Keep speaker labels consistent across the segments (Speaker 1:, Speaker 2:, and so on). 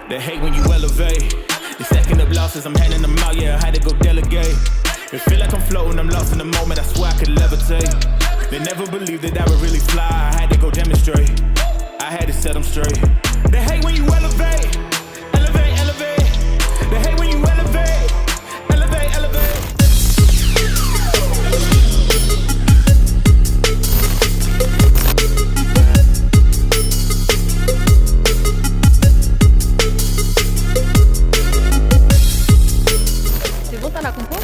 Speaker 1: They hate when you elevate. The second of losses, I'm handing them out, yeah, I had to go delegate. It feel like I'm floating, I'm lost in the moment, I swear I could levitate. They never believed that I would really fly, I had to go demonstrate. I had to set them straight. They hate when you elevate, elevate, elevate. They hate when you elevate, elevate, elevate.
Speaker 2: C'est bon, t'as la compo?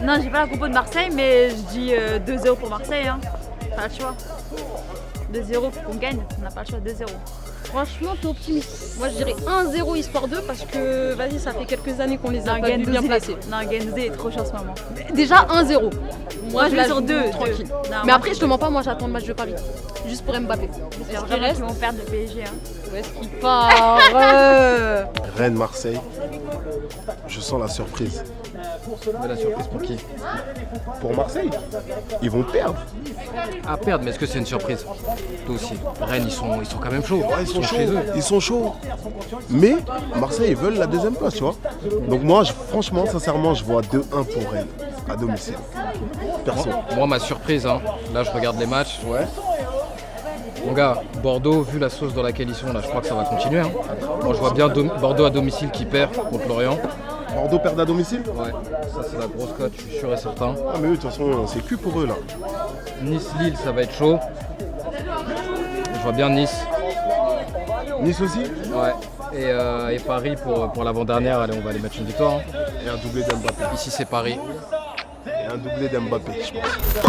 Speaker 3: Non, j'ai pas la compo de Marseille, mais je dis 2-0 pour Marseille. Hein. Pas le choix. 2-0 pour qu'on gagne, on n'a pas le choix, 2-0.
Speaker 2: Franchement, t'es optimiste. Moi, je dirais 1-0 histoire 2 parce que, vas-y, ça fait quelques années qu'on les a pas vus bien placés.
Speaker 3: Non, Gendouzi est trop chaud en ce moment.
Speaker 2: Déjà 1-0.
Speaker 3: Moi, je vais sur 2.
Speaker 2: Tranquille. Mais après, je te mens pas, moi, j'attends le match de Paris. Juste pour Mbappé.
Speaker 3: Est-ce qu'il reste? Ils vont perdre le PSG. Hein.
Speaker 2: Où est-ce qu'il part?
Speaker 4: Rennes, Marseille. Je sens la surprise.
Speaker 5: Mais la surprise pour qui?
Speaker 4: Pour Marseille, ils vont perdre.
Speaker 5: À perdre, mais est-ce que c'est une surprise? Toi aussi. Rennes, ils sont quand même chauds.
Speaker 4: Ouais, ils sont chauds.
Speaker 5: chez eux.
Speaker 4: Ils sont chauds. Mais Marseille, ils veulent la deuxième place, tu vois. Donc moi, franchement, sincèrement, je vois 2-1 pour Rennes, à domicile. Perso.
Speaker 5: Moi, ma surprise, hein, là, je regarde les matchs.
Speaker 4: Ouais.
Speaker 5: Mon gars, Bordeaux, vu la sauce dans laquelle ils sont, là, je crois que ça va continuer. Hein. Moi, je vois bien Bordeaux à domicile qui perd contre Lorient.
Speaker 4: Bordeaux perd à domicile?
Speaker 5: Ouais, ça c'est la grosse cote, je suis sûr et certain.
Speaker 4: Ah mais eux, de toute façon, c'est cul pour eux là.
Speaker 5: Nice-Lille, ça va être chaud. Je vois bien Nice.
Speaker 4: Nice aussi?
Speaker 5: Ouais. Et Paris pour l'avant-dernière, allez, on va aller mettre une victoire. Hein.
Speaker 4: Et un doublé d'Mbappé.
Speaker 5: Ici c'est Paris.
Speaker 4: Et un doublé d'Mbappé, je pense.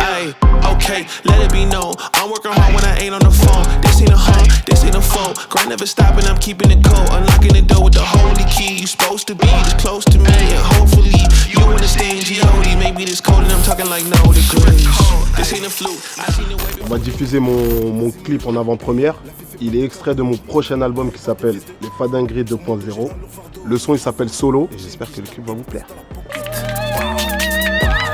Speaker 1: Ay, okay, let it be known. I'm working hard when I ain't on the phone. This ain't a home, this ain't a phone. Grind never stopping, I'm keeping it cold. Unlocking the door with the holy key. You supposed to be this close to me, and hopefully you understand G.O.D. Maybe this cold and I'm talking like no degrees. This ain't a fluke. I seen the way.
Speaker 4: On va diffuser mon clip en avant-première. Il est extrait de mon prochain album qui s'appelle Les Fadingueries 2.0. Le son il s'appelle Solo et j'espère que le clip va vous plaire.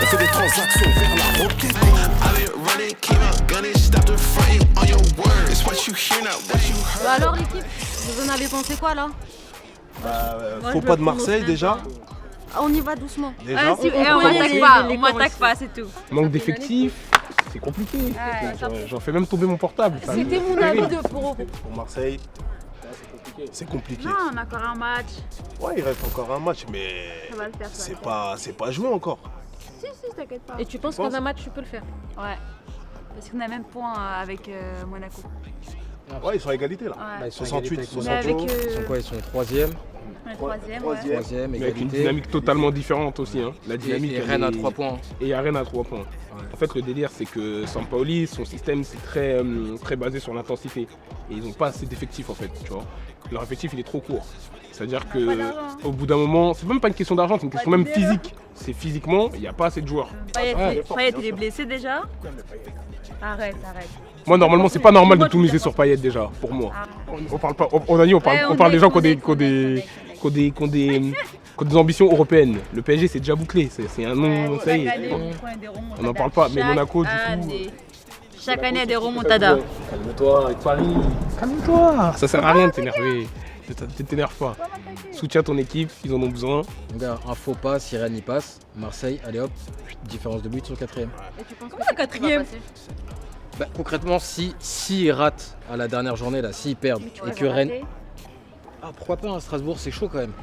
Speaker 1: On fait des transactions vers la roquette. I've been running, came out gunning, stopped the fronting on your word. It's what you hear, not what you heard.
Speaker 2: Bah alors, l'équipe, vous en avez pensé quoi là?
Speaker 4: Faut pas de Marseille déjà.
Speaker 2: Ah, on y va doucement.
Speaker 4: Déjà.
Speaker 3: Ah, si, on m'attaque pas, on m'attaque pas, c'est tout.
Speaker 6: Manque d'effectifs, c'est compliqué. J'en fais même tomber mon portable.
Speaker 2: C'était mon avis de pour
Speaker 4: Pour Marseille, c'est compliqué.
Speaker 3: Non, on a encore un match.
Speaker 4: Ouais, il reste encore un match, mais
Speaker 3: Ça va le faire, ça va le
Speaker 4: c'est pas joué encore.
Speaker 3: Si, t'inquiète pas.
Speaker 2: Et tu penses qu'en un match, tu peux le faire?
Speaker 3: Ouais. Parce qu'on a même point avec Monaco.
Speaker 4: Ouais, ils sont à égalité là.
Speaker 3: Ouais.
Speaker 5: Ils sont
Speaker 4: 68,
Speaker 5: égalité.
Speaker 4: 60.
Speaker 3: Mais avec
Speaker 5: Ils sont quoi? Ils sont troisième.
Speaker 3: troisième,
Speaker 5: Troisième,
Speaker 6: Mais avec une
Speaker 5: égalité.
Speaker 6: dynamique totalement différente aussi. Hein. La dynamique.
Speaker 5: Et
Speaker 6: elle
Speaker 5: Rennes à
Speaker 6: est-
Speaker 5: 3 points.
Speaker 6: Et à Rennes à 3 points. En fait, le délire, c'est que Sampaoli, son système, c'est très basé sur l'intensité. Et ils n'ont pas assez d'effectifs, en fait, tu vois. Leur effectif, il est trop court. C'est-à-dire que
Speaker 3: pas d'argent.
Speaker 6: au bout d'un moment, c'est même pas une question d'argent, c'est une question même physique. C'est physiquement, il n'y a pas assez de joueurs.
Speaker 3: Payet, il est blessé déjà. Arrête.
Speaker 6: Moi, normalement, c'est pas normal de tout miser sur Payet déjà, pour moi. On parle pas, on a dit, on parle des gens qui ont des ambitions européennes. Le PSG, c'est déjà bouclé, c'est un nom, ça y est. On n'en parle pas, mais Monaco, du coup.
Speaker 3: Chaque année, il y a des remontadas.
Speaker 6: Calme-toi avec Paris. Calme-toi. Ça sert à rien de t'énerver. Ne t'énerve pas. Soutiens ton équipe, ils en ont besoin.
Speaker 5: Mon gars, un faux pas, si Rennes y passe. Marseille, allez hop, différence de but sur le quatrième.
Speaker 2: Et tu penses
Speaker 3: Comment la quatrième?
Speaker 5: Bah, concrètement, si ils ratent à la dernière journée, là, s'ils perdent et que Rennes. Ah, pourquoi pas, hein, Strasbourg, c'est chaud quand même.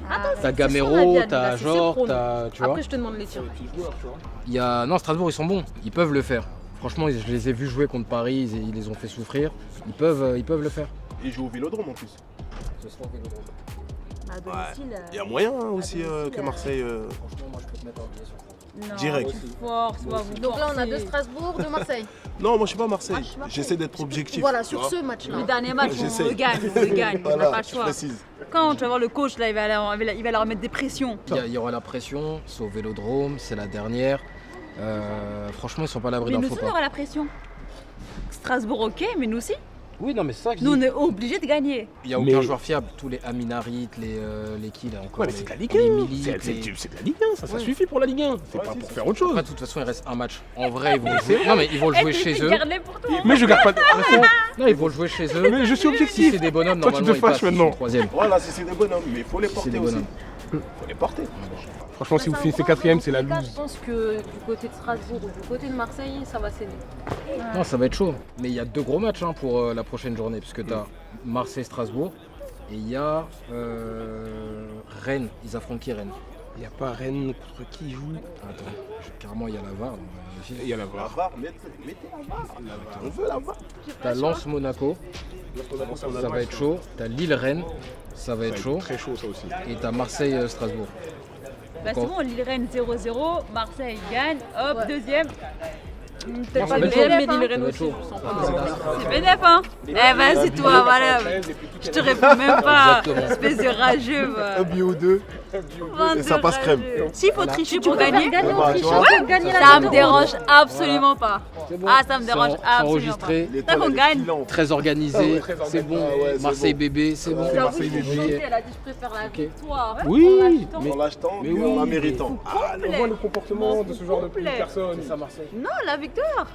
Speaker 5: T'as Gamero, t'as Jor, t'as. Tu vois.
Speaker 2: Après, je te demande les tirs.
Speaker 5: Non, Strasbourg, ils sont bons, ils peuvent le faire. Franchement, je les ai vus jouer contre Paris, ils les ont fait souffrir. Ils peuvent le faire.
Speaker 4: Ils jouent au Vélodrome en plus.
Speaker 5: Ce sera au Vélodrome.
Speaker 3: À domicile.
Speaker 4: Il y a moyen hein, aussi que Marseille.
Speaker 5: Franchement, moi, je peux te mettre un billet sur ça.
Speaker 3: Non,
Speaker 4: Direct.
Speaker 3: tu forces, vous
Speaker 2: Donc là, on a
Speaker 3: forcez.
Speaker 2: de Strasbourg, de Marseille.
Speaker 4: Non, moi je suis pas Marseille.
Speaker 2: Ah, je suis Marseille.
Speaker 4: J'essaie d'être objectif.
Speaker 2: Voilà,
Speaker 4: tu
Speaker 2: sur
Speaker 4: vois.
Speaker 2: ce match-là.
Speaker 3: Le dernier match, on
Speaker 4: J'essaie.
Speaker 3: le gagne, on n'a
Speaker 4: Voilà,
Speaker 3: pas le
Speaker 4: je
Speaker 3: choix.
Speaker 4: précise.
Speaker 3: Quand tu vas voir le coach, là, il va leur mettre des pressions.
Speaker 5: Il y aura la pression, c'est au Vélodrome, c'est la dernière. Franchement, ils sont pas à l'abri
Speaker 3: Mais
Speaker 5: d'un
Speaker 3: nous
Speaker 5: faux
Speaker 3: aussi, on
Speaker 5: pas.
Speaker 3: aura la pression. Strasbourg, ok, mais nous aussi.
Speaker 5: Oui, non, mais c'est ça que je
Speaker 3: Nous, on
Speaker 5: dis.
Speaker 3: est obligés de gagner.
Speaker 5: Il n'y a aucun
Speaker 6: Mais-
Speaker 5: joueur fiable. Tous les Amin Harit, les qui là encore.
Speaker 6: Ouais, mais c'est de la Ligue
Speaker 5: les
Speaker 6: 1.
Speaker 5: Milik,
Speaker 6: C'est de la Ligue 1, ça
Speaker 5: Ouais.
Speaker 6: suffit pour la Ligue 1. C'est pas pour faire autre chose.
Speaker 5: Après, de toute façon, il reste un match. En vrai, ils vont le jouer. Non, mais ils vont le jouer chez eux.
Speaker 3: Garde-les pour toi.
Speaker 6: Mais je garde pas.
Speaker 5: Non, ils vont le jouer chez eux.
Speaker 6: Mais je suis
Speaker 5: Si
Speaker 6: objectif.
Speaker 5: c'est des bonhommes,
Speaker 6: Toi, tu
Speaker 5: normalement,
Speaker 6: te
Speaker 5: ils
Speaker 6: fâches
Speaker 5: passent. Ils
Speaker 6: maintenant.
Speaker 5: sont troisième.
Speaker 4: Voilà, c'est des bonhommes, mais il faut les
Speaker 5: C'est
Speaker 4: porter
Speaker 5: des
Speaker 4: aussi.
Speaker 5: bonhommes.
Speaker 4: Faut les porter.
Speaker 6: Franchement, si vous finissez 4ème, c'est la
Speaker 2: Je
Speaker 6: loose.
Speaker 2: pense que du côté de Strasbourg ou du côté de Marseille, ça va saigner.
Speaker 5: Non, ça va être chaud. Mais il y a 2 gros matchs hein, pour la prochaine journée, puisque tu as Marseille-Strasbourg et il y a Rennes. Ils affrontent qui, Rennes?
Speaker 6: Il n'y a pas Rennes contre qui il joue.
Speaker 5: Attends, carrément, il y a la VAR.
Speaker 6: Il y a la
Speaker 4: La
Speaker 6: VAR.
Speaker 4: VAR, mettez la VAR. On veut la VAR.
Speaker 5: T'as Lens-Monaco, ça va être chaud. T'as Lille-Rennes, ça va être chaud.
Speaker 6: Très chaud ça aussi.
Speaker 5: Et t'as Marseille-Strasbourg.
Speaker 3: Bah, c'est bon, Lille-Rennes 0-0. Marseille gagne. Hop, deuxième.
Speaker 2: Peut-être
Speaker 5: ça
Speaker 2: pas
Speaker 5: va
Speaker 2: le
Speaker 5: être
Speaker 2: deuxième,
Speaker 5: chaud.
Speaker 2: mais
Speaker 5: Ça
Speaker 2: Lille-Rennes
Speaker 5: va être
Speaker 2: aussi.
Speaker 5: chaud.
Speaker 3: C'est bénéf, hein. Eh, vas-y, toi, voilà. Je te réponds même pas.
Speaker 5: Exactement.
Speaker 3: Espèce de rageux. va.
Speaker 4: Un billet ou deux. Et ça passe crème.
Speaker 3: S'il faut tricher pour gagner,
Speaker 2: Gagner
Speaker 4: Bah,
Speaker 2: en
Speaker 4: tu
Speaker 2: trichant
Speaker 4: vois.
Speaker 2: pour gagner la
Speaker 3: ça
Speaker 2: Ligue
Speaker 3: me
Speaker 2: 2.
Speaker 3: dérange absolument pas.
Speaker 5: C'est bon.
Speaker 3: Ah, ça me dérange
Speaker 5: C'est
Speaker 3: absolument pas.
Speaker 5: enregistré,
Speaker 4: L'étoile,
Speaker 3: qu'on
Speaker 4: elle est
Speaker 3: gagne.
Speaker 4: filante.
Speaker 5: très organisé,
Speaker 6: très
Speaker 5: c'est bon.
Speaker 4: organisé. Ah ouais, c'est
Speaker 5: Marseille
Speaker 4: bon.
Speaker 5: bébé, c'est bon.
Speaker 2: J'avoue,
Speaker 6: Marseille,
Speaker 2: j'ai
Speaker 6: bébé.
Speaker 2: chanté, elle a dit je préfère la
Speaker 5: Ok.
Speaker 2: victoire.
Speaker 6: Oui,
Speaker 2: En
Speaker 6: mais
Speaker 4: En l'achetant,
Speaker 6: mais
Speaker 4: mais
Speaker 6: oui,
Speaker 4: en la
Speaker 6: mais-
Speaker 4: méritant.
Speaker 6: on voit le comportement de ce genre de
Speaker 3: Complet.
Speaker 6: personnes. C'est ça, Marseille.
Speaker 3: Non, la victoire.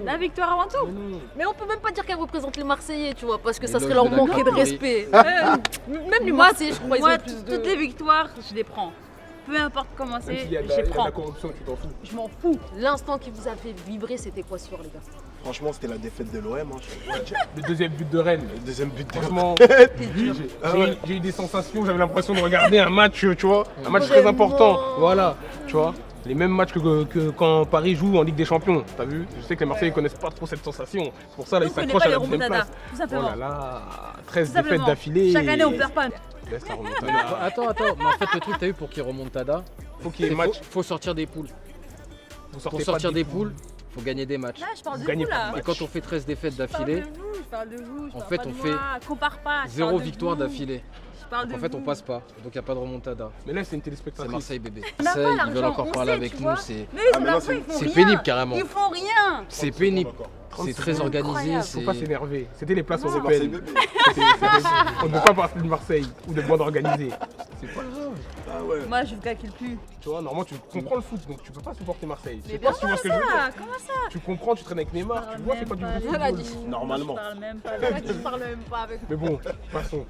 Speaker 3: La victoire avant tout.
Speaker 2: Mais on peut même pas dire qu'elle représente les Marseillais, tu vois, parce que ça
Speaker 5: Éloge
Speaker 2: serait leur
Speaker 5: de la
Speaker 2: manquer de
Speaker 5: catégorie.
Speaker 2: respect. Même les
Speaker 3: Moi,
Speaker 2: Marseillais, je crois, ils
Speaker 3: Moi,
Speaker 2: ont plus de...
Speaker 3: toutes les victoires, je les prends. Peu importe comment
Speaker 6: Même
Speaker 3: c'est,
Speaker 6: s'il y a de
Speaker 3: je les
Speaker 6: la
Speaker 3: prends.
Speaker 6: corruption, tu t'en fous.
Speaker 2: Je m'en fous. L'instant qui vous a fait vibrer, c'était quoi ce soir, les gars?
Speaker 4: Franchement, c'était la défaite de l'OM.
Speaker 6: Le deuxième but de Rennes.
Speaker 4: Le deuxième but de
Speaker 6: Franchement,
Speaker 4: Ah ouais.
Speaker 6: j'ai eu des sensations, j'avais l'impression de regarder un match, tu vois, un match très important. Voilà, tu vois. Les mêmes matchs que quand Paris joue en Ligue des Champions, t'as vu? Je sais que les Marseillais connaissent pas trop cette sensation. C'est pour ça, là, ils
Speaker 3: Nous, on connaît
Speaker 6: s'accrochent
Speaker 3: pas
Speaker 6: à
Speaker 3: les
Speaker 6: la deuxième
Speaker 3: remontadas,
Speaker 6: place.
Speaker 3: tout
Speaker 6: Oh
Speaker 3: simplement.
Speaker 6: là là, 13
Speaker 3: Tout
Speaker 6: défaites
Speaker 3: simplement.
Speaker 6: d'affilée.
Speaker 3: Chaque année, on perd pas.
Speaker 6: Laisse la remontada.
Speaker 5: Attends, mais en fait, le truc, t'as vu, pour qu'il remonte Tada,
Speaker 6: Faut qu'il y ait match.
Speaker 5: faut sortir des poules.
Speaker 6: Vous
Speaker 5: Pour
Speaker 6: sortez
Speaker 5: sortir
Speaker 6: pas
Speaker 5: des poules, faut gagner des matchs.
Speaker 3: Là, je parle de
Speaker 6: Vous gagnez
Speaker 3: vous,
Speaker 6: pas
Speaker 3: là.
Speaker 6: de match.
Speaker 5: Et quand on fait 13 défaites
Speaker 3: Je parle
Speaker 5: d'affilée,
Speaker 3: de vous, je parle de vous. je
Speaker 5: En
Speaker 3: parle
Speaker 5: fait,
Speaker 3: pas
Speaker 5: on
Speaker 3: de
Speaker 5: fait
Speaker 3: moi. Compare pas. je
Speaker 5: 0
Speaker 3: parle de
Speaker 5: victoire
Speaker 3: vous.
Speaker 5: d'affilée.
Speaker 3: Je parle de
Speaker 5: Donc en fait,
Speaker 3: vous.
Speaker 5: on passe pas. Donc il n'y a pas de remontada.
Speaker 6: Mais là, c'est une
Speaker 5: C'est
Speaker 6: téléspectatrice.
Speaker 5: Marseille bébé.
Speaker 3: On n'a pas
Speaker 5: Marseille, ils veulent
Speaker 3: l'argent,
Speaker 5: encore
Speaker 3: on
Speaker 5: parler
Speaker 3: sait,
Speaker 5: avec
Speaker 3: tu
Speaker 5: nous.
Speaker 3: vois.
Speaker 5: C'est
Speaker 3: Mais ils ont
Speaker 4: mais
Speaker 3: la
Speaker 4: non,
Speaker 3: foi, ils font
Speaker 5: c'est
Speaker 3: rien.
Speaker 5: pénible carrément.
Speaker 3: Ils font rien.
Speaker 5: C'est pénible. C'est très organisé.
Speaker 3: Incroyable.
Speaker 6: Faut pas s'énerver. C'était les places
Speaker 4: C'est Marseille
Speaker 6: européennes.
Speaker 4: bébé.
Speaker 6: On ne peut pas parler de Marseille ou de bande organisée. C'est pas grave.
Speaker 4: Ah ouais.
Speaker 3: Moi, je ne calcule plus.
Speaker 6: Tu vois, normalement, tu comprends le foot, donc tu peux pas supporter Marseille. Je sais
Speaker 3: Mais
Speaker 6: pas si tu vois ce que je veux dire.
Speaker 3: Ah, comment ça
Speaker 6: Tu comprends, tu traînes avec Neymar, tu vois, c'est pas du vrai
Speaker 2: Elle a
Speaker 6: football.
Speaker 2: dit.
Speaker 4: Normalement.
Speaker 3: Je parle même pas.
Speaker 2: C'est vrai que je parle même pas avec
Speaker 6: Mais bon, passons.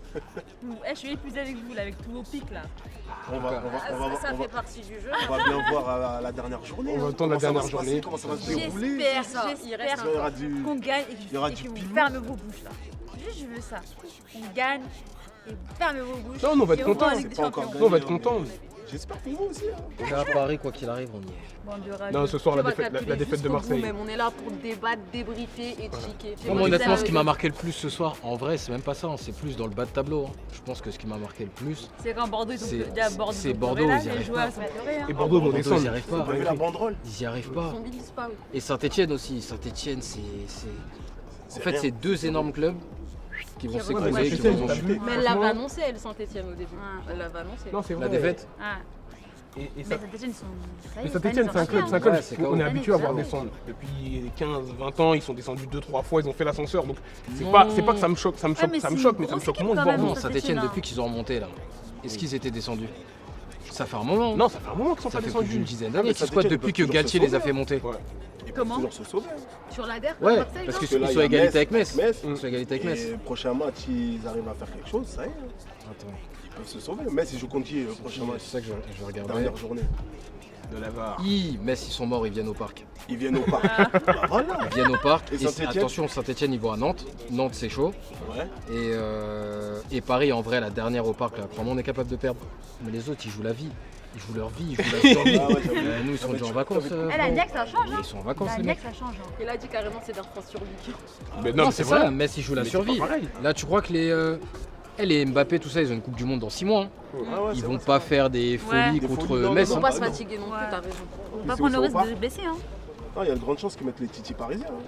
Speaker 3: Eh, je suis épuisée avec vous, là, avec tous vos pics là.
Speaker 2: Ça fait partie du jeu.
Speaker 4: On va bien voir à la dernière journée.
Speaker 6: On va
Speaker 4: hein.
Speaker 6: attendre la
Speaker 4: Comment ça va
Speaker 6: dernière
Speaker 4: se passer,
Speaker 6: journée.
Speaker 4: Comment ça va se dérouler.
Speaker 3: J'espère,
Speaker 2: ça. Il
Speaker 3: j'espère
Speaker 2: reste
Speaker 4: Il y aura du.
Speaker 3: qu'on gagne et
Speaker 4: il y aura
Speaker 3: que
Speaker 4: du
Speaker 3: vous
Speaker 4: piment.
Speaker 3: fermez vos bouches là. Juste, je veux ça. On gagne et vous fermez vos bouches.
Speaker 6: Non, on va être
Speaker 3: Et on
Speaker 6: contents.
Speaker 3: va en Ligue des
Speaker 4: C'est pas encore
Speaker 3: Champions.
Speaker 6: Nous, on va être contents.
Speaker 4: J'espère pour vous aussi. hein.
Speaker 5: Là, à Paris, quoi qu'il arrive, on y est.
Speaker 3: Bande de rageux.
Speaker 6: Non, ce soir, la
Speaker 2: On va
Speaker 6: défaite,
Speaker 2: calculer
Speaker 6: la défaite de
Speaker 2: jusqu'au bout
Speaker 6: Marseille.
Speaker 2: même. On est là pour débattre, débriefer et checker.
Speaker 5: Non, mais honnêtement, ce qui m'a marqué le plus ce soir, en vrai, c'est même pas ça. hein, C'est plus dans le bas de tableau. hein. Je pense que ce qui m'a marqué le plus,
Speaker 3: C'est quand Bordeaux, ils
Speaker 5: C'est-
Speaker 3: ont déjà Bordeaux.
Speaker 5: c'est
Speaker 3: ils ont
Speaker 5: Bordeaux,
Speaker 3: pleuré, là,
Speaker 5: ils y
Speaker 3: les
Speaker 5: arrivent
Speaker 3: joueurs
Speaker 5: pas.
Speaker 3: se mettent pleurer, hein.
Speaker 6: Et Bordeaux vont
Speaker 5: Bordeaux, ils
Speaker 6: descendre.
Speaker 5: n'y arrivent
Speaker 4: Vous
Speaker 5: pas.
Speaker 4: avez vu la banderole.
Speaker 5: Ils y arrivent pas.
Speaker 2: Son bill disparu.
Speaker 5: Et Saint-Etienne aussi. Saint-Etienne, c'est. En fait,
Speaker 4: rien.
Speaker 5: c'est 2 énormes clubs qui vont
Speaker 3: Qui
Speaker 5: s'écrouler,
Speaker 3: remontent.
Speaker 5: qui
Speaker 6: Saint-Etienne,
Speaker 5: vont
Speaker 6: t'as
Speaker 5: chuter.
Speaker 6: vu
Speaker 2: Mais elle l'avait
Speaker 6: Franchement,
Speaker 2: annoncé, elle, Saint-Etienne, au début. Elle l'avait annoncé.
Speaker 6: Non, c'est vrai.
Speaker 5: La défaite.
Speaker 3: Ah,
Speaker 6: Et
Speaker 3: mais
Speaker 6: ça-
Speaker 3: Saint-Etienne, ils sont. ça y est,
Speaker 6: Mais
Speaker 3: cette année,
Speaker 6: Saint-Etienne,
Speaker 3: ils
Speaker 6: c'est un
Speaker 3: ont
Speaker 6: club,
Speaker 3: marqué,
Speaker 6: c'est un club
Speaker 5: Ouais, c'est
Speaker 6: qu'on est
Speaker 5: quand-
Speaker 6: habitué à voir
Speaker 3: Ouais.
Speaker 6: descendre. Depuis 15-20 ans, ils sont descendus 2-3 fois, ils ont fait l'ascenseur. Donc c'est
Speaker 5: Non.
Speaker 6: pas que ça me choque, ça me
Speaker 3: Ouais,
Speaker 6: choque,
Speaker 3: mais
Speaker 6: ça me
Speaker 3: c'est
Speaker 6: choque,
Speaker 3: une
Speaker 6: mais ça me
Speaker 3: grosse
Speaker 6: choque
Speaker 3: équipe
Speaker 6: moins de
Speaker 3: quand
Speaker 6: voir
Speaker 3: même.
Speaker 5: Non,
Speaker 6: nous.
Speaker 5: Saint-Etienne,
Speaker 3: Saint-Etienne,
Speaker 5: depuis qu'ils ont remonté là. Est-ce qu'ils étaient descendus? Ça fait un moment.
Speaker 6: Non, ça fait un moment qu'ils sont
Speaker 5: Ça
Speaker 6: pas
Speaker 5: fait plus d'une
Speaker 6: descendus.
Speaker 5: dizaine
Speaker 4: mais
Speaker 5: d'années qu'ils squattent
Speaker 4: Saint-Etienne,
Speaker 5: depuis
Speaker 4: ils
Speaker 5: que
Speaker 4: peuvent
Speaker 5: Galtier
Speaker 4: toujours
Speaker 5: les a
Speaker 4: se
Speaker 5: fait monter.
Speaker 6: Ouais.
Speaker 4: Ils peuvent
Speaker 3: Comment
Speaker 4: toujours se sauver.
Speaker 2: Sur la DER,
Speaker 5: Ouais,
Speaker 2: Marseille,
Speaker 5: parce
Speaker 2: non
Speaker 5: qu'ils
Speaker 4: là,
Speaker 5: sont
Speaker 4: il y a
Speaker 5: égalité avec Metz.
Speaker 4: Metz.
Speaker 5: Ils sont égalité avec Metz.
Speaker 4: Et prochain match, ils arrivent à faire quelque chose, ça y est.
Speaker 5: Attends,
Speaker 4: Ils peuvent se sauver. Metz, ils jouent contre qui prochain
Speaker 5: c'est
Speaker 4: match
Speaker 5: ça que je vais regarder.
Speaker 4: Dernière journée.
Speaker 6: De la VAR.
Speaker 5: Metz, ils sont morts, ils viennent au parc.
Speaker 4: Ils viennent au parc. Bah, voilà.
Speaker 5: Ils viennent au parc.
Speaker 4: Et Saint-Étienne
Speaker 5: Attention, Saint-Etienne, ils vont à Nantes. Nantes, c'est chaud.
Speaker 4: Ouais.
Speaker 5: Et Paris, en vrai, la dernière au parc, là, crois-moi, on est capable de perdre. Mais les autres, ils jouent la vie. Ils jouent leur vie, ils jouent la survie.
Speaker 4: Ah ouais, j'avoue.
Speaker 5: Nous, ils sont déjà en vacances.
Speaker 3: Eh, la Niaque, ça change. Hein.
Speaker 5: Ils sont en vacances,
Speaker 3: La
Speaker 5: les
Speaker 3: Niaque,
Speaker 5: mecs.
Speaker 3: ça change. Hein.
Speaker 2: Il a dit carrément c'est d'un France sur lui.
Speaker 6: Mais
Speaker 5: Non,
Speaker 6: mais
Speaker 5: c'est ça. Metz, ils jouent la
Speaker 6: Mais c'est
Speaker 5: survie.
Speaker 6: pas pareil.
Speaker 5: Là, tu crois que les Mbappé, tout ça, ils ont une Coupe du Monde dans 6 mois. hein.
Speaker 4: Ah ouais,
Speaker 5: Ils
Speaker 4: c'est
Speaker 5: vont
Speaker 4: vrai,
Speaker 5: pas faire des folies
Speaker 4: Des
Speaker 5: contre
Speaker 4: folies, non,
Speaker 5: Metz.
Speaker 4: non,
Speaker 2: Faut
Speaker 5: hein.
Speaker 2: pas
Speaker 4: Ah
Speaker 2: se
Speaker 4: non.
Speaker 2: fatiguer non plus,
Speaker 3: Ouais.
Speaker 2: t'as raison.
Speaker 3: On va
Speaker 4: Ils
Speaker 3: pas
Speaker 4: sont
Speaker 3: prendre le
Speaker 4: au
Speaker 3: risque
Speaker 4: parc.
Speaker 3: de se blesser. Hein.
Speaker 4: Non, il y a de grandes chances qu'ils mettent les titis parisiens. hein.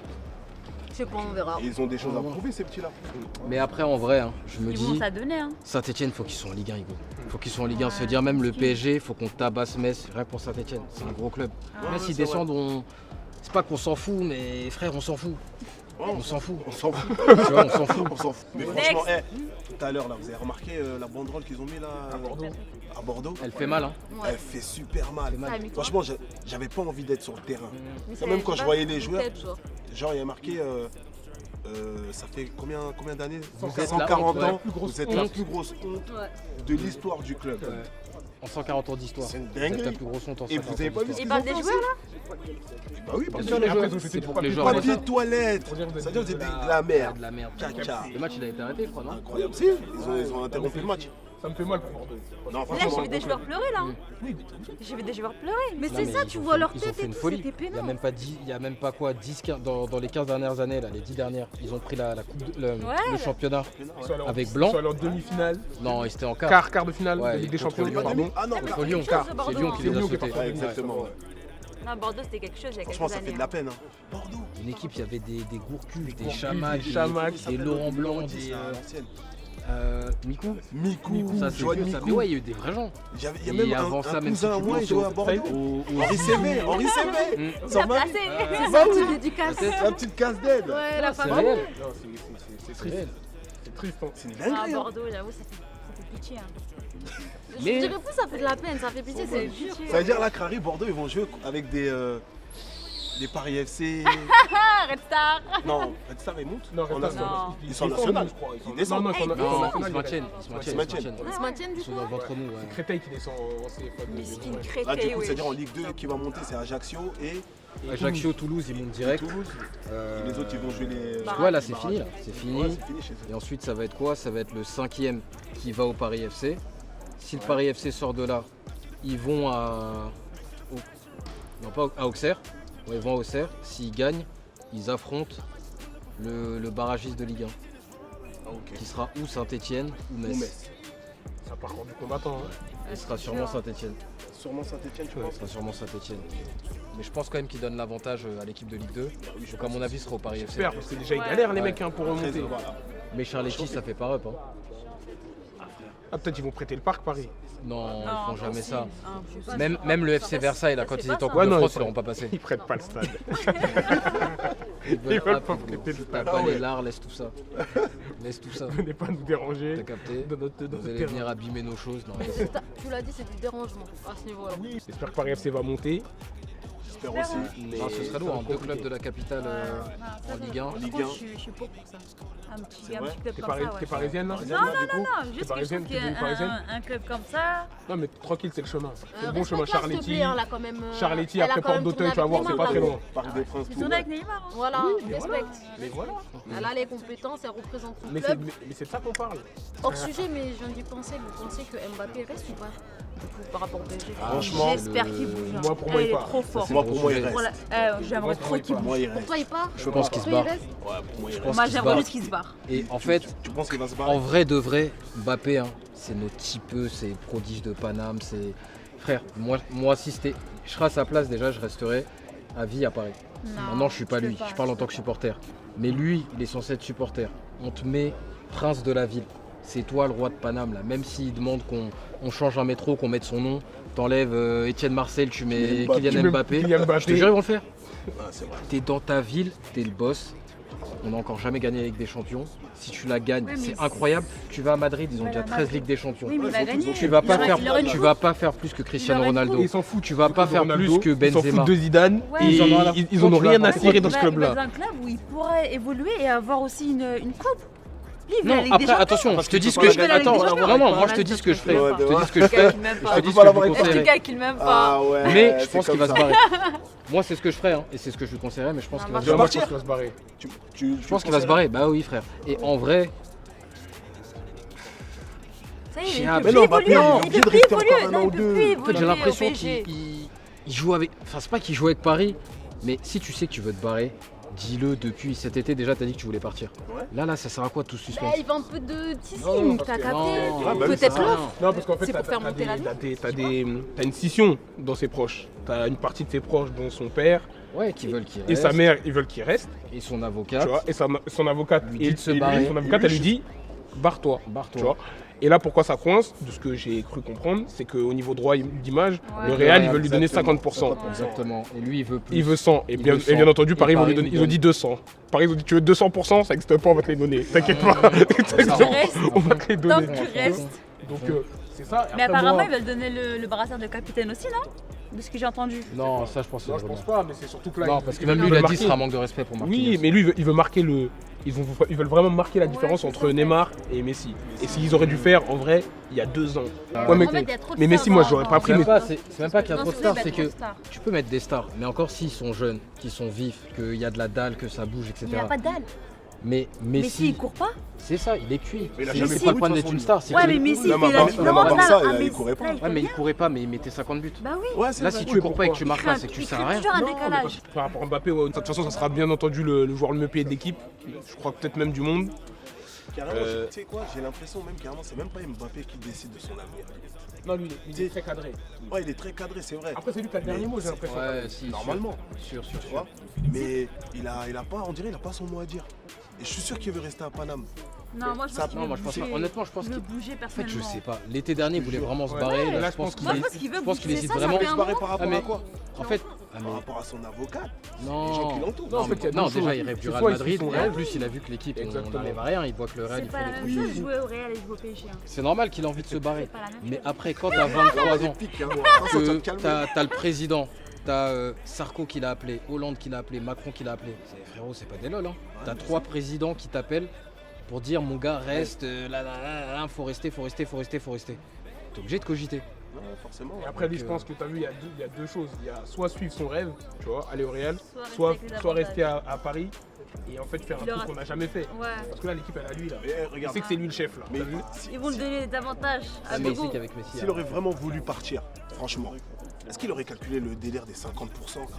Speaker 2: Je sais pas, on verra.
Speaker 4: Et ils ont des choses à prouver, ces petits-là.
Speaker 5: Mais après, en vrai, hein, je me
Speaker 3: Ils vont
Speaker 5: dis,
Speaker 3: s'adonner. Hein.
Speaker 5: Saint-Etienne, faut qu'ils soient en Ligue 1, Hugo. Faut qu'ils soient en Ligue 1. Se
Speaker 3: Ouais.
Speaker 5: dire même le PSG, faut qu'on tabasse Metz, rien que pour Saint-Etienne. C'est un gros club.
Speaker 3: Ah.
Speaker 5: Même s'ils descendent, c'est pas qu'on s'en fout, mais frère, on s'en fout. On s'en fout.
Speaker 4: On s'en fout.
Speaker 5: Tu vois, on s'en fout.
Speaker 4: On s'en fout. Mais franchement, tout à l'heure, là, vous avez remarqué la banderole qu'ils ont mis là à Bordeaux.
Speaker 5: Elle fait mal, hein.
Speaker 4: Elle fait super mal. Franchement, j'avais pas envie d'être sur le terrain.
Speaker 2: Mais
Speaker 4: Même quand je voyais les joueurs,
Speaker 2: tête, genre.
Speaker 4: genre il y a marqué ça fait combien d'années?
Speaker 5: Vous êtes la
Speaker 4: 140
Speaker 5: honte,
Speaker 4: ans.
Speaker 5: ouais.
Speaker 4: Vous êtes la plus grosse honte de l'histoire du club.
Speaker 5: Ouais. En 140 ans d'histoire.
Speaker 4: C'est une
Speaker 5: Vous êtes la
Speaker 4: dinguerie.
Speaker 5: plus grosse honte en
Speaker 4: Et
Speaker 5: 140
Speaker 4: vous avez pas vu ce
Speaker 3: Et
Speaker 4: qu'ils
Speaker 3: bah
Speaker 4: ont
Speaker 3: des
Speaker 4: fait
Speaker 3: joueurs
Speaker 4: aussi?
Speaker 3: là.
Speaker 4: Bah oui, parce
Speaker 5: Bien
Speaker 4: que
Speaker 5: sûr, les joueurs.
Speaker 6: Après,
Speaker 5: C'est
Speaker 6: ils ont
Speaker 5: pour
Speaker 6: fait
Speaker 5: que les
Speaker 6: du
Speaker 5: joueurs.
Speaker 4: papier de toilette.
Speaker 6: Pour dire, vous êtes
Speaker 4: Ça veut dire que
Speaker 6: de
Speaker 4: c'est
Speaker 6: la-
Speaker 4: de la merde.
Speaker 5: De la merde.
Speaker 4: Caca.
Speaker 5: Le match il a été arrêté, je crois, non?
Speaker 4: Incroyable. Si, ils ont interrompu le match.
Speaker 6: Ça me fait mal pour Bordeaux.
Speaker 4: Non,
Speaker 3: Là
Speaker 4: franchement,
Speaker 3: j'ai vu des joueurs pleurer là.
Speaker 6: Oui,
Speaker 3: J'ai vu des joueurs pleurer.
Speaker 2: Mais
Speaker 5: Non,
Speaker 2: c'est
Speaker 5: mais
Speaker 2: ça,
Speaker 5: ils
Speaker 2: tu
Speaker 5: ont
Speaker 2: vois
Speaker 5: fait-
Speaker 2: leur
Speaker 5: ils ont
Speaker 2: tête
Speaker 5: fait
Speaker 2: et
Speaker 5: une
Speaker 2: tout,
Speaker 5: folie.
Speaker 2: c'était
Speaker 5: Il y a
Speaker 2: pénal.
Speaker 5: même pas 10, il y a même pas quoi, 10, 15, dans les 15 dernières années, là, les 10 dernières, ils ont pris la coupe, le championnat.
Speaker 6: Ils sont allés en-
Speaker 5: Avec Blanc.
Speaker 6: Ils sont allés en demi-finale,
Speaker 5: Non, ils étaient en quart.
Speaker 6: quart de finale
Speaker 5: Ouais,
Speaker 6: de Ligue des
Speaker 5: contre
Speaker 6: Champions.
Speaker 5: Lyon.
Speaker 6: Pardon.
Speaker 4: Ah non,
Speaker 5: Contre Lyon,
Speaker 3: quart.
Speaker 5: c'est Lyon qui
Speaker 6: C'est
Speaker 5: les a
Speaker 6: Lyon qui est
Speaker 5: sautés.
Speaker 6: parti.
Speaker 4: ouais, exactement. Ouais.
Speaker 3: Non, Bordeaux c'était quelque chose il y a
Speaker 4: Franchement,
Speaker 3: quelques
Speaker 4: ça fait
Speaker 3: années.
Speaker 4: de la peine. Hein. Bordeaux.
Speaker 5: Une équipe, il y avait des Gourcuff, des
Speaker 6: Gourcuff,
Speaker 5: Chamac,
Speaker 6: des Chamac,
Speaker 5: des Laurent Blanc, des Mikou.
Speaker 4: Mikou,
Speaker 5: Ça c'est
Speaker 4: Joanne
Speaker 5: vieux, ça. Mais
Speaker 4: Mikou.
Speaker 5: ouais, il y a eu des vrais gens.
Speaker 4: Il y a
Speaker 5: Et
Speaker 4: même
Speaker 5: avant
Speaker 4: un
Speaker 5: ça, même
Speaker 4: cousin
Speaker 5: si
Speaker 4: à
Speaker 5: tu
Speaker 4: moi, il
Speaker 5: penses
Speaker 4: jouait à
Speaker 5: au-
Speaker 4: Bordeaux.
Speaker 5: au-
Speaker 4: Henri Sévé, Henri Sévé.
Speaker 5: Mm.
Speaker 4: Sans ma vie.
Speaker 2: C'est ça, petite dédicace.
Speaker 5: Peut-être.
Speaker 4: La petite casse d'aide.
Speaker 2: Ouais, la
Speaker 5: C'est
Speaker 2: famille.
Speaker 5: réel.
Speaker 6: Non, c'est
Speaker 5: C'est
Speaker 6: triste.
Speaker 5: réel.
Speaker 6: C'est triste. Hein.
Speaker 4: C'est une
Speaker 3: Ah
Speaker 4: dinguerie. hein.
Speaker 3: Bordeaux, j'avoue ça fait pitié. Hein.
Speaker 2: Je
Speaker 5: Mais-
Speaker 2: dirais plus, ça fait de la peine, ça fait pitié, c'est dur.
Speaker 4: Ça veut dire là, Crary, Bordeaux, ils vont jouer avec des paris FC.
Speaker 3: Ah Red Star.
Speaker 4: Non, Red Star, ils montent.
Speaker 6: Non,
Speaker 4: En
Speaker 6: Red
Speaker 4: national.
Speaker 6: Star,
Speaker 3: Non.
Speaker 4: Ils sont en national.
Speaker 6: je crois.
Speaker 4: Ils descendent.
Speaker 6: Non, ils sont en
Speaker 5: Non,
Speaker 6: national,
Speaker 5: ils se
Speaker 6: ils
Speaker 5: maintiennent,
Speaker 6: restent.
Speaker 5: ils se
Speaker 4: Ils
Speaker 5: maintiennent.
Speaker 4: se maintiennent.
Speaker 2: Ils se maintiennent du
Speaker 5: Ils sont
Speaker 2: coup.
Speaker 5: dans le ventre mou, ouais.
Speaker 6: Créteil qui descend en CFA.
Speaker 3: Miskin
Speaker 4: Là, du
Speaker 3: Créteil,
Speaker 4: coup,
Speaker 3: oui.
Speaker 4: c'est-à-dire en Ligue 2 qui va monter, c'est Ajaccio et
Speaker 5: Ajaccio, Toulouse, ils montent direct.
Speaker 4: Toulouse. Et les autres, ils vont jouer les.
Speaker 5: Tu vois, là, c'est fini, là. C'est fini.
Speaker 4: Ouais, c'est fini chez eux.
Speaker 5: Et ensuite, ça va être quoi? Ça va être le 5e qui va au Paris FC. Si le Paris FC sort de là, ils vont non, pas à Auxerre. Ouais, ils vont à Auxerre. S'ils gagnent, ils affrontent le barragiste de Ligue 1,
Speaker 4: Ah, ok.
Speaker 5: qui sera ou Saint-Etienne ou Metz.
Speaker 4: Ou Metz.
Speaker 6: Ça part du combattant.
Speaker 5: Ce sera sûrement Saint-Etienne.
Speaker 4: Sûrement Saint-Etienne, tu
Speaker 5: Ce
Speaker 4: penses?
Speaker 5: sera sûrement Saint-Etienne. Mais je pense quand même qu'il donne l'avantage à l'équipe de Ligue 2. Donc à mon avis, ce sera au Paris FC.
Speaker 6: J'espère, parce que déjà ils galèrent les
Speaker 5: Ouais.
Speaker 6: mecs hein, pour remonter.
Speaker 4: Voilà.
Speaker 5: Mais Charletti, ça fait pas up. Hein.
Speaker 6: Ah, peut-être ils vont prêter le parc Paris.
Speaker 5: Non, ils font jamais ça.
Speaker 3: Même
Speaker 5: Même le FC Versailles, là, quand ils étaient en Coupe
Speaker 6: Ouais,
Speaker 5: de
Speaker 6: non,
Speaker 5: France,
Speaker 6: ils
Speaker 5: ils l'auront pas passé.
Speaker 6: Ils prêtent pas le stade.
Speaker 5: Ils
Speaker 6: veulent pas
Speaker 5: Frérot.
Speaker 6: prêter le stade.
Speaker 5: T'as pas
Speaker 4: Ah ouais.
Speaker 5: les lards, laisse tout ça. Laisse tout ça.
Speaker 6: Venez pas nous déranger.
Speaker 5: T'as capté?
Speaker 6: Dans notre
Speaker 5: Vous allez
Speaker 6: terrain.
Speaker 5: venir abîmer nos choses. Non, laisse.
Speaker 2: Tu l'as dit, c'est du dérangement à ce niveau-là.
Speaker 6: J'espère que Paris FC va monter.
Speaker 4: J'espère aussi.
Speaker 6: Mais
Speaker 5: Non, ce serait lourd, hein. Deux clubs de la capitale en Ligue 1.
Speaker 4: Ligue 1.
Speaker 3: Je suis pas pour ça. Un petit
Speaker 4: C'est vrai
Speaker 3: club
Speaker 6: T'es
Speaker 3: comme ça. ouais.
Speaker 6: t'es parisienne là
Speaker 3: Non, juste que je
Speaker 6: parisienne,
Speaker 3: trouve
Speaker 6: t'es devenue parisienne
Speaker 3: qu'un club comme ça.
Speaker 6: Non mais tranquille, c'est le chemin. C'est le bon
Speaker 2: Respecte-la,
Speaker 6: chemin.
Speaker 2: s'il te
Speaker 6: Charletti,
Speaker 2: plaît, hein, là, quand même,
Speaker 6: Charletti
Speaker 2: elle a
Speaker 6: après
Speaker 2: quand
Speaker 6: Porte
Speaker 2: même
Speaker 6: d'Auteuil,
Speaker 2: tourné
Speaker 6: tu vas voir,
Speaker 2: avec
Speaker 6: c'est pas
Speaker 2: Neymar,
Speaker 6: très
Speaker 2: là.
Speaker 6: loin.
Speaker 4: Parc des Princes,
Speaker 3: Ils
Speaker 4: tout.
Speaker 3: tournent avec Neymar. Hein.
Speaker 2: Voilà,
Speaker 6: Mais
Speaker 2: respecte.
Speaker 6: Mais voilà.
Speaker 2: Elle a les compétences, elle représente son
Speaker 6: Mais
Speaker 2: club.
Speaker 6: c'est de ça qu'on parle.
Speaker 2: Hors sujet, mais je viens d'y penser. Vous pensez que Mbappé reste ou pas du coup, par rapport au PSG?
Speaker 4: Franchement,
Speaker 3: J'espère qu'il bouge. hein.
Speaker 6: Moi, pour moi, il
Speaker 3: il est
Speaker 6: part.
Speaker 3: trop fort.
Speaker 4: Moi, pour moi, il reste.
Speaker 3: Voilà, j'aimerais trop qu'il
Speaker 6: Moi,
Speaker 3: bouge.
Speaker 4: Moi, il
Speaker 2: Pour
Speaker 4: reste.
Speaker 2: toi, il part?
Speaker 5: Je pense qu'il se
Speaker 2: Toi, il
Speaker 5: barre.
Speaker 2: reste?
Speaker 4: Ouais, pour moi, il
Speaker 5: Je
Speaker 4: reste.
Speaker 5: pense
Speaker 3: Moi,
Speaker 5: qu'il se
Speaker 3: j'aimerais
Speaker 5: barre.
Speaker 3: juste qu'il se barre.
Speaker 5: Et en fait,
Speaker 4: Tu penses qu'il va se
Speaker 5: en
Speaker 4: barrer?
Speaker 5: vrai de vrai, Mbappé, hein, c'est nos petits peu, c'est prodige de Paname, c'est. Frère, moi si c'était. Je serais à sa place déjà, je resterais à vie à Paris. Maintenant, je suis pas lui, je parle en tant que supporter. Mais lui, il est censé être supporter. On te met prince de la ville. C'est toi le roi de Paname là. Même s'il demande qu'on change un métro, qu'on mette son nom, t'enlèves Étienne Marcel, tu mets
Speaker 4: Mbappé.
Speaker 5: Kylian Mbappé.
Speaker 6: Kylian Mbappé.
Speaker 5: Je te jure, ils vont le faire.
Speaker 4: Ah, c'est vrai.
Speaker 5: T'es dans ta ville, t'es le boss. On n'a encore jamais gagné la Ligue des Champions. Si tu la gagnes,
Speaker 3: Ouais, mais
Speaker 5: c'est
Speaker 3: c'est-
Speaker 5: incroyable. Tu vas à Madrid, ils ont déjà
Speaker 3: Voilà,
Speaker 5: 13
Speaker 3: Madrid.
Speaker 5: Ligues des Champions.
Speaker 3: Oui, mais il va gagner.
Speaker 5: Tu vas pas faire,
Speaker 3: Il aura une
Speaker 5: tu
Speaker 3: coupe.
Speaker 5: vas pas faire plus que Cristiano
Speaker 3: aura une
Speaker 5: Ronaldo.
Speaker 3: coupe.
Speaker 6: Ils s'en foutent.
Speaker 5: Tu vas pas
Speaker 6: de
Speaker 5: faire
Speaker 6: Ronaldo,
Speaker 5: plus que
Speaker 6: Ils s'en
Speaker 5: Benzema.
Speaker 6: foutent de Zidane.
Speaker 3: Ouais.
Speaker 6: Et
Speaker 5: Ils en ont rien à
Speaker 6: ils
Speaker 5: foutre,
Speaker 6: en ont
Speaker 5: tu vas
Speaker 6: rien
Speaker 5: pas
Speaker 6: à
Speaker 5: faire.
Speaker 6: cirer dans ce
Speaker 3: Dans
Speaker 6: club-là.
Speaker 3: un club où il pourrait évoluer et avoir aussi une coupe. Lui, il veut
Speaker 5: Non,
Speaker 3: la Ligue des
Speaker 5: après,
Speaker 3: Champions.
Speaker 5: attention, je te dis ce
Speaker 4: peux
Speaker 5: que
Speaker 4: pas
Speaker 5: je
Speaker 3: la
Speaker 5: fais.
Speaker 3: Ligue des
Speaker 5: Attends,
Speaker 3: Champions.
Speaker 5: non, non, moi
Speaker 3: Ouais,
Speaker 5: je te dis ce que je
Speaker 3: ouais,
Speaker 5: ferais.
Speaker 3: ouais,
Speaker 5: Je te dis ce que je
Speaker 3: Le gars,
Speaker 5: ferais.
Speaker 3: il m'aime
Speaker 5: Je
Speaker 3: pas.
Speaker 5: te dis
Speaker 4: peut
Speaker 5: ce
Speaker 4: pas
Speaker 5: que je
Speaker 4: l'avoir
Speaker 5: lui
Speaker 4: été.
Speaker 3: Est-ce que le
Speaker 5: conseillerais.
Speaker 3: gars qu'il m'aime pas?
Speaker 4: Ah ouais.
Speaker 5: Mais je
Speaker 4: c'est
Speaker 5: pense
Speaker 4: comme
Speaker 5: qu'il va se
Speaker 4: ça.
Speaker 5: barrer. Moi, c'est ce que je ferais, hein, et c'est ce que je lui conseillerais, mais je pense
Speaker 3: Ah,
Speaker 5: qu'il va
Speaker 3: moi,
Speaker 5: se
Speaker 6: Déjà,
Speaker 5: barrer.
Speaker 6: moi, je pense qu'il va se barrer.
Speaker 5: Je pense qu'il va se barrer. Bah oui, frère. Et en vrai,
Speaker 3: Ça y est, il
Speaker 5: Chiab.
Speaker 3: peut
Speaker 4: Mais
Speaker 3: plus
Speaker 4: non, Mbappé, il est
Speaker 3: évoluer.
Speaker 4: obligé
Speaker 3: Il
Speaker 4: de
Speaker 3: peut plus
Speaker 4: rester encore
Speaker 3: évoluer.
Speaker 4: un
Speaker 3: Non,
Speaker 4: an
Speaker 3: il
Speaker 4: ou
Speaker 3: peut
Speaker 4: deux.
Speaker 3: plus
Speaker 4: En fait,
Speaker 5: en fait, j'ai
Speaker 3: évoluer
Speaker 5: l'impression
Speaker 3: au PSG.
Speaker 5: qu'il joue avec. Enfin, c'est pas qu'il joue avec Paris, mais si tu sais que tu veux te barrer, dis-le depuis cet été. Déjà, t'as dit que tu voulais partir.
Speaker 4: Ouais.
Speaker 5: Là, ça sert à quoi tout ce
Speaker 2: Bah,
Speaker 5: suspense?
Speaker 2: il va un peu de
Speaker 6: Non,
Speaker 2: teasing,
Speaker 6: parce
Speaker 2: t'as
Speaker 6: que-
Speaker 2: capté?
Speaker 5: Non,
Speaker 4: bah oui,
Speaker 2: Peut-être
Speaker 4: c'est ça.
Speaker 2: l'offre.
Speaker 6: Non, parce qu'en fait,
Speaker 2: C'est pour faire monter la vie.
Speaker 6: t'as une scission dans ses proches. T'as une partie de ses proches, dont son père
Speaker 5: Ouais, qui veulent qu'il
Speaker 6: et
Speaker 5: reste.
Speaker 6: sa mère, ils veulent qu'il reste.
Speaker 5: Et son avocat.
Speaker 6: Tu vois, et son avocate,
Speaker 5: Lui dit de se barrer.
Speaker 6: son avocate, elle lui dit barre-toi. Tu vois. Et là, pourquoi ça coince, de ce que j'ai cru comprendre, c'est qu'au niveau droit d'image, le Real, il veut lui donner 50%.
Speaker 5: Exactement. Et lui, il veut plus.
Speaker 6: Il veut 100. Et bien entendu, Paris, ils ont dit 200. Paris, ils ont dit, tu veux 200%, ça n'existe pas, on va te les donner. T'inquiète pas. On va te les donner.
Speaker 3: Tant que tu restes.
Speaker 6: Donc, c'est ça.
Speaker 3: Mais apparemment, ils veulent donner le brassard de capitaine aussi, non? De ce que j'ai entendu.
Speaker 5: Non, ça, je pense que
Speaker 6: Non, je pense pas, mais c'est surtout que là.
Speaker 5: Non, parce que même lui, il a dit que ce sera un manque de respect pour Marquinhos.
Speaker 6: Oui, mais lui, il veut marquer le. Ils veulent vraiment marquer la différence entre Neymar et Messi. Et s'ils auraient dû faire, en vrai, il y a 2 ans. Mais Messi, moi, j'aurais pas pris.
Speaker 5: C'est même pas qu'il y a trop de stars, c'est que tu peux mettre des stars, mais encore s'ils sont jeunes, qu'ils sont vifs, qu'il y a de la dalle, que ça bouge, etc.
Speaker 3: Il n'y a pas de dalle.
Speaker 5: Mais
Speaker 3: Messi, il court pas.
Speaker 5: C'est ça, il est cuit.
Speaker 6: Mais il a
Speaker 5: C'est
Speaker 6: jamais
Speaker 5: pas le point d'être une star.
Speaker 3: Ouais, mais Messi, il fait la
Speaker 4: il courait pas.
Speaker 5: Ouais, mais il courait pas, mais il mettait 50 buts.
Speaker 3: Bah oui.
Speaker 5: Là, si tu cours pas et que tu marques pas, c'est que tu sers à rien.
Speaker 3: toujours un décalage.
Speaker 6: Par rapport à Mbappé, de toute façon, ça sera bien entendu le joueur le mieux payé de l'équipe. Je crois peut-être même du monde.
Speaker 4: Carrément, tu sais quoi, j'ai l'impression même carrément, c'est même pas Mbappé qui décide de son avenir.
Speaker 6: Non, lui, il est très cadré.
Speaker 4: Ouais, il est très cadré, c'est vrai.
Speaker 6: Après, c'est lui qui a le dernier mot, j'ai l'impression.
Speaker 5: Ouais, si.
Speaker 4: Normalement.
Speaker 5: Sûr.
Speaker 4: Tu vois. Mais il a pas, on dirait, il a pas son mot à dire. Et je suis sûr qu'il veut rester à Paname.
Speaker 3: Non, moi je pense qu'il veut bouger.
Speaker 5: Honnêtement, je pense
Speaker 3: qu'il
Speaker 5: qu'il
Speaker 3: veut bouger
Speaker 5: En fait,
Speaker 3: personnellement.
Speaker 5: je sais pas. L'été dernier, il voulait vraiment se barrer. Là, je pense qu'il hésite
Speaker 3: ça,
Speaker 5: vraiment.
Speaker 3: ça fait un
Speaker 4: Par rapport à quoi?
Speaker 5: En fait,
Speaker 4: Par rapport à son avocat.
Speaker 5: non.
Speaker 4: Les gens qui l'entourent.
Speaker 6: En fait, il y a deux
Speaker 5: Non, déjà,
Speaker 6: choses.
Speaker 5: il rêve du
Speaker 6: C'est
Speaker 5: Real
Speaker 6: soit il
Speaker 5: Madrid.
Speaker 6: suit son
Speaker 5: Et en
Speaker 6: rêve.
Speaker 5: plus, il a vu que l'équipe, on
Speaker 6: Exactement.
Speaker 5: n'arrive à rien. Il voit que le Real,
Speaker 3: C'est
Speaker 5: il
Speaker 3: pas
Speaker 5: fait
Speaker 3: la
Speaker 5: des
Speaker 3: même
Speaker 5: trucs
Speaker 3: chose
Speaker 5: de fou.
Speaker 3: jouer au Real et jouer au PSG.
Speaker 5: C'est normal qu'il a envie de se barrer.
Speaker 3: pas la même
Speaker 5: Mais après, quand t'as 23 ans,
Speaker 4: Tu vas te
Speaker 5: que
Speaker 4: calmer.
Speaker 5: t'as le président, t'as Sarko qui l'a appelé, Hollande qui l'a appelé, Macron qui l'a appelé. Frérot, c'est pas des lol. Hein. T'as 3 présidents qui t'appellent pour dire mon gars reste, faut rester. T'es obligé de cogiter.
Speaker 4: Ouais, forcément.
Speaker 6: Et après, lui, je pense que tu as vu, il y a deux choses. Il y a soit suivre son rêve, tu vois, aller au Real, soit rester à Paris et en fait faire un truc qu'on n'a jamais fait.
Speaker 3: Ouais.
Speaker 6: Parce que là, l'équipe, elle a lui là.
Speaker 4: Mais
Speaker 6: Il
Speaker 4: regarde,
Speaker 6: sait que c'est lui le chef là.
Speaker 4: mais
Speaker 6: T'as vu
Speaker 3: Ils vont lui donner des avantages. À
Speaker 5: Mais il sait
Speaker 3: gogo.
Speaker 5: qu'avec Messi.
Speaker 4: s'il aurait vraiment voulu partir, franchement, est-ce qu'il aurait calculé le délire des 50% là?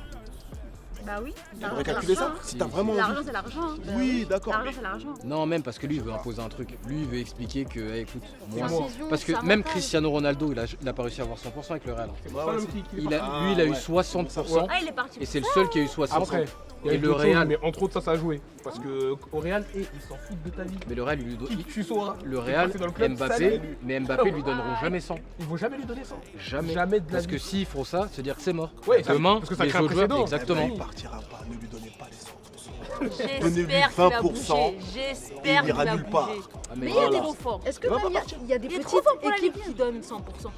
Speaker 3: Bah oui.
Speaker 4: Il aurait calculé ça? Si t'as vraiment envie.
Speaker 3: L'argent, c'est l'argent. hein.
Speaker 4: Oui, d'accord.
Speaker 3: L'argent, c'est l'argent.
Speaker 5: Non, même parce que lui, il veut imposer un truc. Lui, il veut expliquer que, hey, écoute, moi.
Speaker 2: Vision,
Speaker 5: Parce que
Speaker 2: ça
Speaker 5: même
Speaker 2: mental.
Speaker 5: Cristiano Ronaldo, il a pas réussi à avoir 100% avec le Real.
Speaker 6: C'est pas le petit qui est
Speaker 5: Lui,
Speaker 6: parti.
Speaker 5: il a eu
Speaker 4: ouais.
Speaker 5: 60%.
Speaker 3: Ah, il est parti.
Speaker 5: Et c'est le seul qui a eu 60%.
Speaker 6: Après, il y a
Speaker 5: Et
Speaker 6: eu
Speaker 5: le
Speaker 6: d'autres choses,
Speaker 5: Real.
Speaker 6: mais entre autres, ça a joué. Parce que au Real, ils s'en foutent de ta vie.
Speaker 5: Mais le Real, lui donne.
Speaker 6: Qui tu sauras.
Speaker 5: Le
Speaker 6: T'es
Speaker 5: Real,
Speaker 6: passé dans le club,
Speaker 5: Mbappé,
Speaker 6: salut.
Speaker 5: mais Mbappé lui donneront jamais 100.
Speaker 6: Ils vont jamais lui donner ça.
Speaker 5: Jamais.
Speaker 6: Jamais de la
Speaker 5: Parce
Speaker 6: vie.
Speaker 5: que s'ils font ça, c'est dire que c'est mort.
Speaker 6: Ouais, ça-
Speaker 5: Demain,
Speaker 6: parce que ça
Speaker 5: les
Speaker 6: crée un
Speaker 5: autres joueurs,
Speaker 6: précédent.
Speaker 5: exactement.
Speaker 4: Il partira pas, ne lui donnez pas les 100%.
Speaker 3: J'espère
Speaker 4: Donnez-lui
Speaker 3: qu'il va
Speaker 4: 20%,
Speaker 3: bouger. J'espère
Speaker 4: il
Speaker 3: qu'il
Speaker 4: ira
Speaker 3: va
Speaker 4: nulle part.
Speaker 3: bouger.
Speaker 5: Ah,
Speaker 2: Mais il y a
Speaker 4: Voilà.
Speaker 2: des renforts. Est-ce que même il y a des
Speaker 3: Il est
Speaker 2: petites
Speaker 3: trop fort pour la
Speaker 2: équipes
Speaker 3: Ligue 1.
Speaker 2: qui donnent 100%?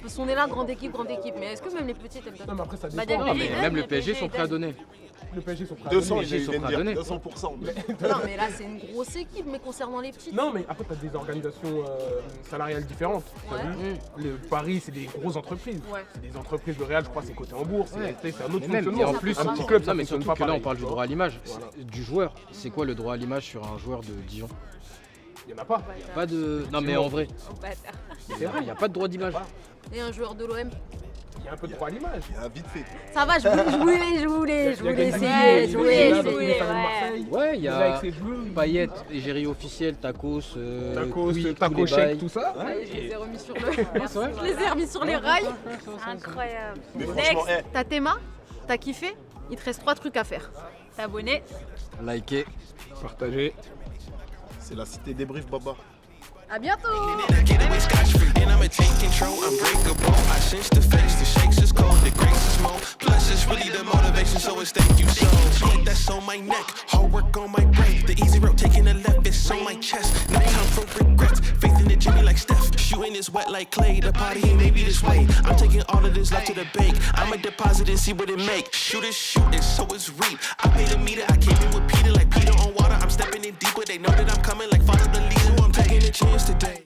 Speaker 2: Parce qu'on est là, grande équipe. Mais est-ce que même les petites, elles
Speaker 6: Non,
Speaker 2: donnent?
Speaker 6: mais après, ça
Speaker 3: Bah,
Speaker 6: dépend.
Speaker 5: Non,
Speaker 3: Dembélé,
Speaker 5: mais même le
Speaker 3: le
Speaker 5: PSG
Speaker 3: PSG
Speaker 5: sont prêts à donner.
Speaker 6: Le PSG sont prêts à
Speaker 4: 200,
Speaker 6: donner.
Speaker 5: ils
Speaker 4: il
Speaker 5: sont
Speaker 4: vient de
Speaker 5: prêts à donner.
Speaker 4: dire 200%.
Speaker 2: Non, mais là, c'est une grosse équipe. Mais concernant les petites.
Speaker 6: Non, mais après, tu as des organisations salariales différentes. T'as
Speaker 2: Ouais.
Speaker 6: vu Le Paris, c'est des grosses entreprises.
Speaker 2: Ouais.
Speaker 6: C'est des entreprises de Real, je crois, c'est coté en bourse.
Speaker 5: Ouais.
Speaker 6: C'est un autre
Speaker 5: Mais même, et
Speaker 6: fonctionnement.
Speaker 5: en plus,
Speaker 6: un petit club, ça
Speaker 5: non, mais
Speaker 6: fonctionne
Speaker 5: surtout
Speaker 6: pas
Speaker 5: que là,
Speaker 6: pareil,
Speaker 5: on parle
Speaker 6: tu
Speaker 5: du
Speaker 6: vois.
Speaker 5: droit à l'image.
Speaker 6: Voilà.
Speaker 5: Du joueur. C'est quoi le droit à l'image sur un joueur de Dijon?
Speaker 6: Il n'y en a pas.
Speaker 5: Pas de. Non, mais en vrai,
Speaker 2: Oh, bâtard.
Speaker 5: c'est vrai, il n'y a pas de droit d'image.
Speaker 2: Et un joueur de l'OM.
Speaker 6: Il y a un peu de droit à l'image.
Speaker 4: Il y a vite fait.
Speaker 2: Ça va, je voulais
Speaker 6: Il y a
Speaker 2: essayer.
Speaker 6: Gattuso,
Speaker 2: Je voulais
Speaker 6: il y a
Speaker 2: essayer.
Speaker 6: Gattuso, Marseille.
Speaker 5: Ouais, il y
Speaker 6: Il est
Speaker 5: a
Speaker 6: avec ses cheveux.
Speaker 5: Payet, égérie officielle, Tacos,
Speaker 6: Tacos,
Speaker 5: Quick, tous
Speaker 6: Taco
Speaker 5: les
Speaker 6: Shake,
Speaker 5: bails.
Speaker 6: tout ça.
Speaker 2: Je les ai remis sur le.
Speaker 5: C'est vrai
Speaker 2: Je les ai remis sur les rails.
Speaker 3: Incroyable.
Speaker 4: Mais franchement,
Speaker 3: Next,
Speaker 2: T'as Théma, t'as kiffé. Il te reste 3 trucs à faire.
Speaker 3: t'abonner.
Speaker 5: Likez.
Speaker 6: Partagé.
Speaker 4: c'est la cité des briefs, Baba.
Speaker 2: À bientôt.
Speaker 1: I get away scotch-free, and I'ma take control. Unbreakable. I sense the face, the shakes is cold, the grace is more. Plus, it's really the motivation, so it's thank you so. Like that's on my neck, hard work on my brain. The easy road taking the left, it's on my chest. No time for regrets. Faith in the Jimmy like Steph. Shooting is wet like clay. The party ain't maybe this way. I'm taking all of this left to the bank. I'ma deposit and see what it make. Shoot it, so it's reap. I paid a meter, I came in with Peter like Peter on water. I'm stepping in deeper. They know that I'm coming like follow the leader. I'm taking a chance today.